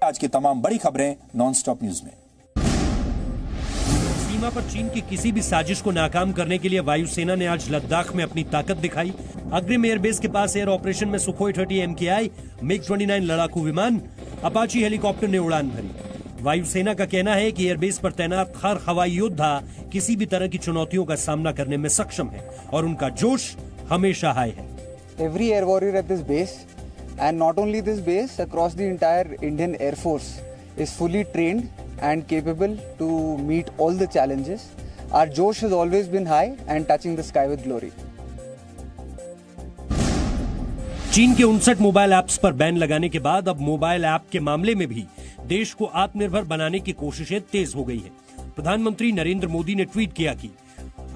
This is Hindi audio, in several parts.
आज की तमाम बड़ी खबरें नॉनस्टॉप न्यूज में। सीमा पर चीन की किसी भी साजिश को नाकाम करने के लिए वायुसेना ने आज लद्दाख में अपनी ताकत दिखाई। अग्रिम एयरबेस के पास एयर ऑपरेशन में सुखोई 30 MKI, MiG-29 लड़ाकू विमान, अपाची हेलीकॉप्टर ने उड़ान भरी। वायुसेना का कहना है कि एयरबेस पर तैनात हर हवाई योद्धा किसी भी तरह की चुनौतियों का सामना करने में सक्षम है और उनका जोश हमेशा हाई है। Every air warrior at this base, and not only this base, across the entire Indian Air Force is fully trained and capable to meet all the challenges. Our josh has always been high and touching the sky with glory. चीन के 59 मोबाइल ऐप्स पर बैन लगाने के बाद अब मोबाइल ऐप के मामले में भी देश को आत्मनिर्भर बनाने की कोशिशें तेज हो गई हैं। प्रधानमंत्री नरेंद्र मोदी ने ट्वीट किया कि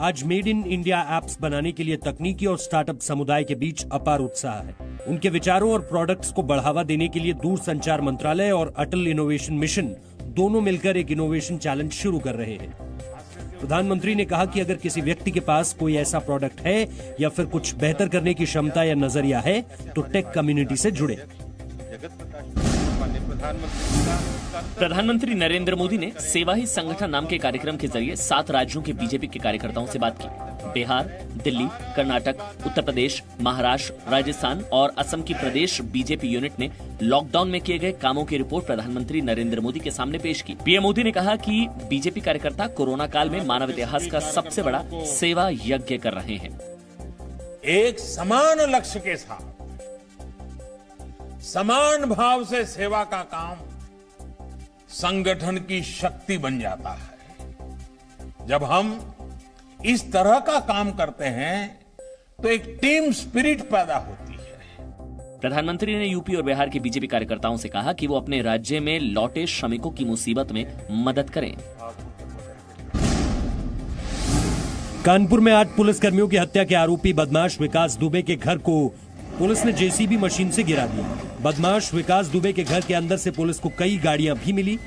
आज मेड इन इंडिया ऐप्स बनाने के लिए तकनीकी और स्टार्टअप समुदाय के बीच अपार उत्साह है। उनके विचारों और प्रोडक्ट्स को बढ़ावा देने के लिए दूरसंचार मंत्रालय और अटल इनोवेशन मिशन दोनों मिलकर एक इनोवेशन चैलेंज शुरू कर रहे हैं। प्रधानमंत्री ने कहा कि अगर किसी व्यक्ति के पास कोई ऐसा प्रोडक्ट है या फिर कुछ बेहतर करने की क्षमता या नजरिया है तो टेक कम्युनिटी से जुड़े। प्रधानमंत्री नरेंद्र मोदी ने सेवा ही संगठन नाम के कार्यक्रम के जरिए 7 राज्यों के बीजेपी के कार्यकर्ताओं से बात की। बिहार, दिल्ली, कर्नाटक, उत्तर प्रदेश, महाराष्ट्र, राजस्थान और असम की प्रदेश बीजेपी यूनिट ने लॉकडाउन में किए गए कामों की रिपोर्ट प्रधानमंत्री नरेंद्र मोदी के सामने पेश की। पीएम मोदी ने कहा कि बीजेपी कार्यकर्ता कोरोना काल में मानव इतिहास का सबसे बड़ा सेवा यज्ञ कर रहे हैं। एक समान लक्ष्य के साथ समान भाव से सेवा का काम संगठन की शक्ति बन जाता है। जब हम इस तरह का काम करते हैं तो एक टीम स्पिरिट पैदा होती है। प्रधानमंत्री ने यूपी और बिहार के बीजेपी कार्यकर्ताओं से कहा कि वो अपने राज्य में लौटे श्रमिकों की मुसीबत में मदद करें। कानपुर में 8 पुलिसकर्मियों की हत्या के आरोपी बदमाश विकास दुबे के घर को पुलिस ने जेसीबी मशीन से गिरा दिया। बदमाश विकास दुबे के घर के अंदर से पुलिस को कई गाड़ियां भी मिली।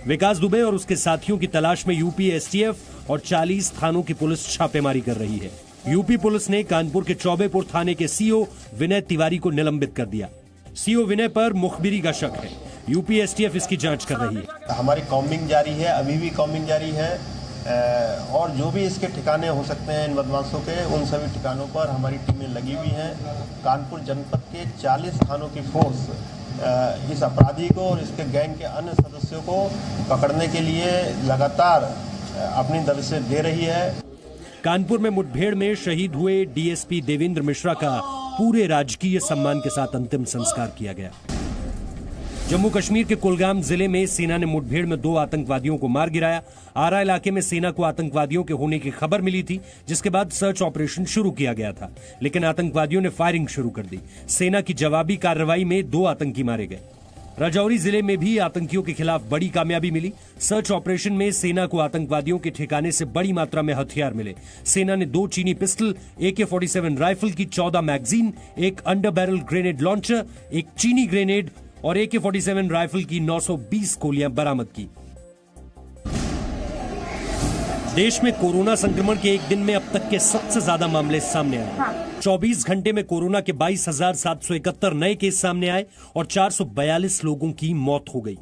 विकास दुबे और उसके साथियों की तलाश में यूपी एसटीएफ और 40 थानों की पुलिस छापेमारी कर रही है। यूपी पुलिस ने कानपुर के चौबेपुर थाने के सीओ विनय तिवारी को निलंबित कर दिया। सीओ विनय पर मुखबिरी का शक है। यूपी एसटीएफ इसकी जांच कर रही है। हमारी कॉम्बिंग जारी है, अभी भी कॉम्बिंग जारी है और जो भी इसके ठिकाने हो सकते हैं इन बदमाशों के, उन सभी ठिकानों पर हमारी टीमें लगी हुई हैं। कानपुर जनपद के 40 थानों की फोर्स इस अपराधी को और इसके गैंग के अन्य सदस्यों को पकड़ने के लिए लगातार अपनी दबिशें दे रही है। कानपुर में मुठभेड़ में शहीद हुए डीएसपी देवेंद्र मिश्रा का पूरे राजकीय सम्मान के साथ अंतिम संस्कार किया गया। जम्मू कश्मीर के कुलगाम जिले में सेना ने मुठभेड़ में 2 आतंकवादियों को मार गिराया। आरा इलाके में सेना को आतंकवादियों के होने की खबर मिली थी, जिसके बाद सर्च ऑपरेशन शुरू किया गया था, लेकिन आतंकवादियों ने फायरिंग शुरू कर दी। सेना की जवाबी कार्रवाई में 2 आतंकी मारे गए। राजौरी जिले में भी आतंकियों के खिलाफ बड़ी कामयाबी मिली। सर्च ऑपरेशन में सेना को आतंकवादियों के ठिकाने से बड़ी मात्रा में हथियार मिले। सेना ने 2 चीनी पिस्टल, AK-47 राइफल की 14 मैगजीन, एक अंडर बैरल ग्रेनेड लॉन्चर, एक चीनी ग्रेनेड और AK-47 राइफल की 920 गोलियां बरामद की। देश में कोरोना संक्रमण के एक दिन में अब तक के सबसे ज्यादा मामले सामने आए। 24 घंटे में कोरोना के 22,771 नए केस सामने आए और 442 लोगों की मौत हो गई।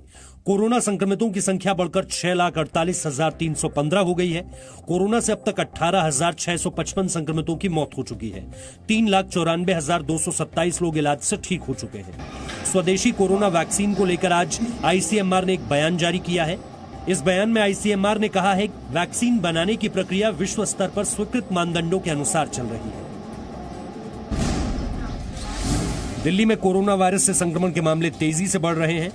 कोरोना संक्रमितों की संख्या बढ़कर 6,48,315 हो गई है। कोरोना से अब तक 18,655 संक्रमितों की मौत हो चुकी है। 3,94,227 लोग इलाज से ठीक हो चुके हैं। स्वदेशी कोरोना वैक्सीन को लेकर आज आईसीएमआर ने एक बयान जारी किया है। इस बयान में आईसीएमआर ने कहा है कि वैक्सीन बनाने की प्रक्रिया विश्व स्तर पर स्वीकृत मानदंडों के अनुसार चल रही है। दिल्ली में कोरोना वायरस से संक्रमण के मामले तेजी से बढ़ रहे हैं।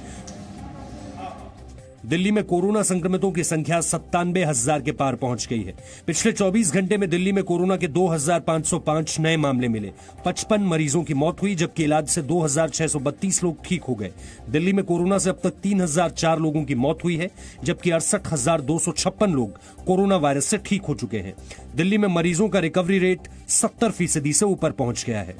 दिल्ली में कोरोना संक्रमितों की संख्या 97,000 के पार पहुंच गई है। पिछले 24 घंटे में दिल्ली में कोरोना के 2,505 नए मामले मिले। 55 मरीजों की मौत हुई, जबकि इलाज से 2,632 लोग ठीक हो गए। दिल्ली में कोरोना से अब तक 3,004 लोगों की मौत हुई है, जबकि 68,256 लोग कोरोना वायरस से ठीक हो चुके हैं। दिल्ली में मरीजों का रिकवरी रेट 70% से ऊपर पहुंच गया है।